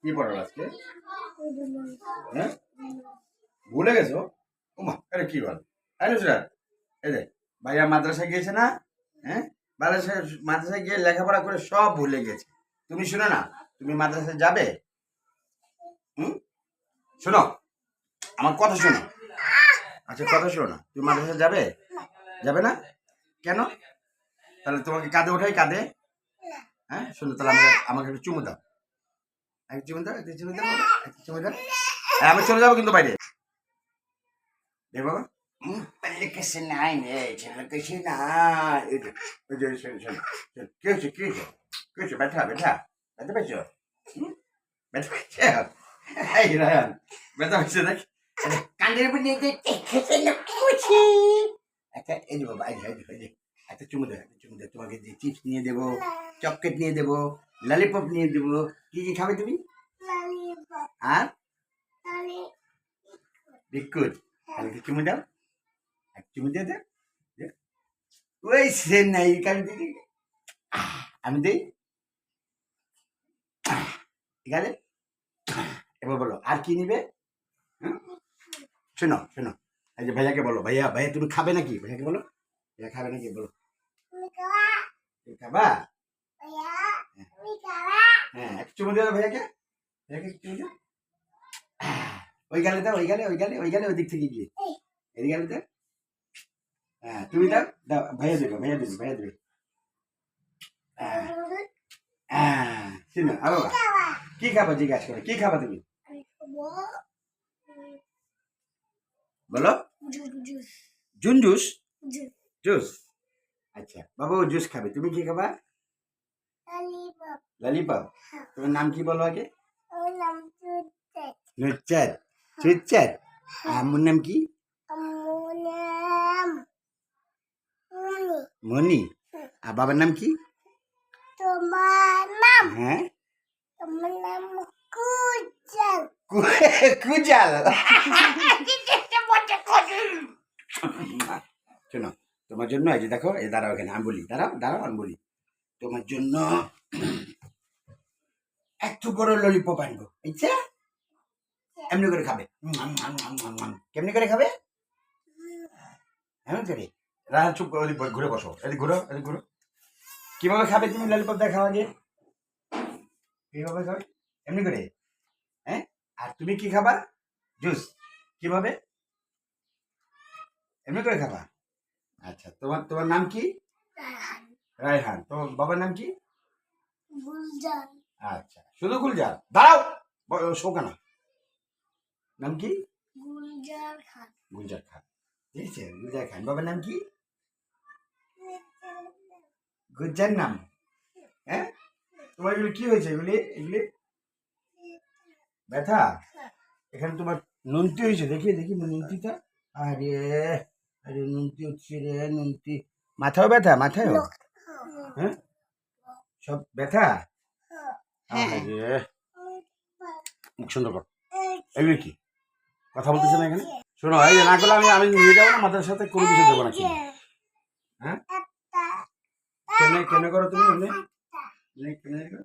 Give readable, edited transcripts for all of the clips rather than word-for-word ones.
কি পড়ার আজকে? হ্যাঁ, ভুলে গেছো? ওমা, আরে কি বল? আরে নুসরাত, এই যে ভাইয়া মাদ্রাসায় গিয়েছে না? হ্যাঁ, মাদ্রাসায় গিয়ে লেখাপড়া করে সব ভুলে গেছে। তুমি শোনো না, তুমি মাদ্রাসায় যাবে? হুম, শোনো, আমার কথা শোনো। আচ্ছা, কথা শোনো না, তুমি মাদ্রাসায় যাবে? যাবে না কেন? তাহলে তোমাকে কাঁধে ওঠাই, কাঁধে। হ্যাঁ, শোনো, তাহলে আমাকে একটু চুমু দাও। এক চুমু দাও, একটা চুমু দাও, একটা চুমু দাও। হ্যাঁ, আমি চলে যাবো কিন্তু বাইরে। দেখ বাবা, পারলে কিছু নাই রে, ছেলে কিছু না। এই যে, শোন, শোন, শোন, কি হয়েছে, কি হয়েছে, কি হয়েছে? ব্যথা, ব্যথা, ব্যথা পাইছো? ব্যথা পাইছো? এই রায়ান, ব্যথা পাইছো দেখ। কান্দের উপর নিয়ে একটা, এই যে বাবা, এই যে একটা চুমু দেয়, একটা চুমু দেয়। তোমাকে যে চিপস নিয়ে দেবো, চকলেট নিয়ে দেবো, ললিপপ নিয়ে দেবো। কি কি খাবে তুমি? আর বিস্কুট। তাহলে চুমু দাও, এক চুমু দিয়ে দাও। ওই সে নাই কারণ দিদি, আমি দিই গেলে। এবার বলো আর কি নিবে? শোনো শোনো, এই যে ভাইয়াকে বলো, ভাইয়া ভাইয়া তুমি খাবে নাকি? ভাইয়াকে বলো, ভাইয়া খাবে নাকি বলো। তুমি খাবা? হ্যাঁ, এক চুমু দিয়ে দাও ভাইয়াকে, ভাইয়াকে এক চুমু দাও। ওই গেলে দাও, ওই গেলে, ওই গেলে, ওই গেলে, ওই দিক থেকে গিয়ে এই গেলে দাও। হ্যাঁ, তুমি দাও, দাও, ভাইয়া দেবে, ভাইয়া দেবে, ভাইয়া দেবে। শোনো, আরো কি খাবা জিজ্ঞাসা করে, কি খাবা তুমি বলো? June juice, juice. আচ্ছা বাবু জুস খাবে, তুমি কি খাবা? ললিপপ। তোমার নাম কি বলো আগে? নুচ্চাত, সুচ্চাত। আমার নাম কি? মনি। আর বাবার নাম কি? তোমার নাম? হ্যাঁ, তোমার নাম কুজাল। কুজাল। শোনো, তোমার জন্য এই যে দেখো, এই দাঁড়াও এখানে, আমি বলি, দাঁড়াও দাঁড়াও, আমি বলি তোমার জন্য এত বড় ললিপপ আনবো। আচ্ছা, এমনি করে খাবে। কেমনি করে খাবে? এমন করে। রাহা চুপ করে ঘুরে বসো, এদিক ঘুরো, এদিক ঘুরো। কিভাবে খাবে তুমি ললিপপ দেখাও আগে, কিভাবে খাবে? এমনি করে। হ্যাঁ, আর তুমি কি খাবা? জুস। কিভাবে? এমনি করে খাবা। আচ্ছা, তোমার তোমার নাম কি? রায়হান। তোমার বাবার নাম কি? গুলজার। আচ্ছা, শুধু গুলজার? দাঁড়াও, শোকা না, নাম কি? গুলজার খান। গুলজার খান, ঠিক আছে, গুলজার খান। বাবার নাম কি? গুলজার নাম। হ্যাঁ, তোমার এগুলি কি হয়েছে? এগুলি এগুলি ব্যথা? এখানে তোমার নুনতি হয়েছে, দেখি দেখি নুনতিটা। আরে আরে নুনতি হচ্ছে রে, নুনতি। মাথাও ব্যথা? মাথায়ও? হ্যাঁ, সব ব্যথা? আরে মুখ সুন্দর কর। এগুলি কি কথা বলতেছে না এখানে? শোনো, এই যে না করলে আমি আমি নিয়ে যাবো না মাথার সাথে, কোনো কিছু দেবো না। হ্যাঁ, কেন কেন করো তুমি? এমনি কেন করো?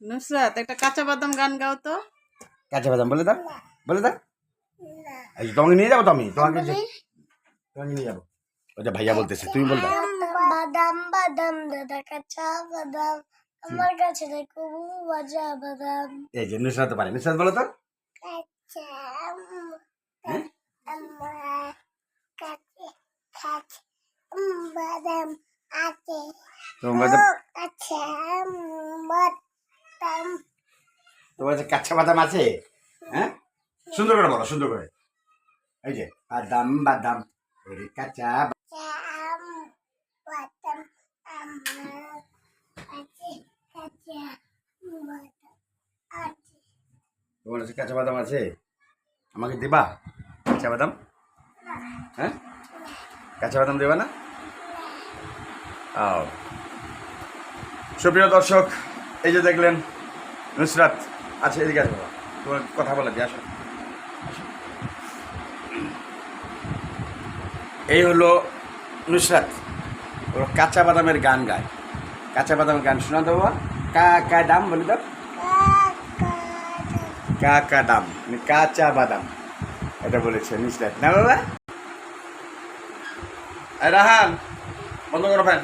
নুসরাত, একটা কাঁচা বাদাম গান গাও তো। কাঁচা বাদাম বলে দাও, বলে দাও। এই তোমাকে নিয়ে যাবো তো, আমি তোমাকে তোমাকে নিয়ে যাবো। ওটা ভাইয়া বলতেছে, তুমি বল দাও। বাদাম বাদাম দাদা কাঁচা বাদাম, আমার কাছে খুব মজা বাদাম। এই যে নুসরাত পারে, নুসরাত বলো তো। কাঁচা হ্যাঁ, আমার কাছে কাছে বাদাম আছে। তোমার কাঁচা বাদাম, তোমার কাছে কাঁচা বাদাম আছে? হ্যাঁ, সুন্দর করে বলো, সুন্দর করে। এই যে বাদাম বাদাম, ওরে কাঁচা বাদাম আমার কাছে কাঁচা বাদাম আছে। তোমার কাছে কাঁচা বাদাম আছে? আমাকে দেবা কাঁচা বাদাম? হ্যাঁ, কাঁচা বাদাম দেবা না? সুপ্রিয় দর্শক, এই যে দেখলেন নুসরাত। আচ্ছা, এদিকে আসবো, তোমার কথা বলা যায়, আসো। এই হলো নুসরাত, ও কাঁচা বাদামের গান গায়। কাঁচা বাদামের গান শোনা দেবো। কা দাম বলে দাও। কা দাম মানে কাঁচা বাদাম, এটা বলেছে নুসরাত না বাবা। রাহান বন্ধ করো ফ্যান।